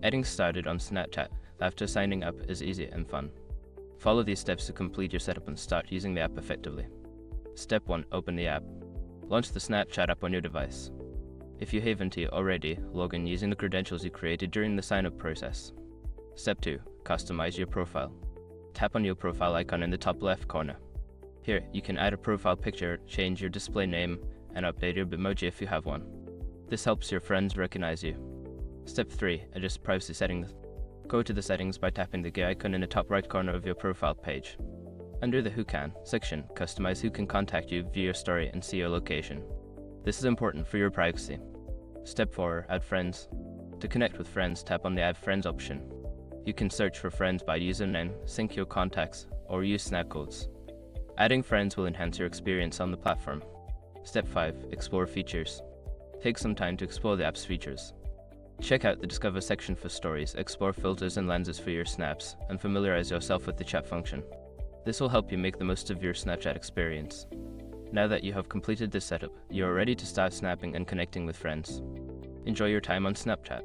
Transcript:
Getting started on Snapchat after signing up is easy and fun. Follow these steps to complete your setup and start using the app effectively. Step 1. Open the app. Launch the Snapchat app on your device. If you haven't already, log in using the credentials you created during the sign-up process. Step 2. Customize your profile. Tap on your profile icon in the top left corner. Here, you can add a profile picture, change your display name, and update your Bitmoji if you have one. This helps your friends recognize you. Step 3. Adjust privacy settings. Go to the settings by tapping the gear icon in the top right corner of your profile page. Under the Who Can section, customize who can contact you, view your story, and see your location. This is important for your privacy. Step 4. Add friends. To connect with friends, tap on the Add Friends option. You can search for friends by username, sync your contacts, or use snap codes. Adding friends will enhance your experience on the platform. Step 5. Explore features. Take some time to explore the app's features. Check out the Discover section for stories, explore filters and lenses for your snaps, and familiarize yourself with the chat function. This will help you make the most of your Snapchat experience. Now that you have completed this setup, you are ready to start snapping and connecting with friends. Enjoy your time on Snapchat.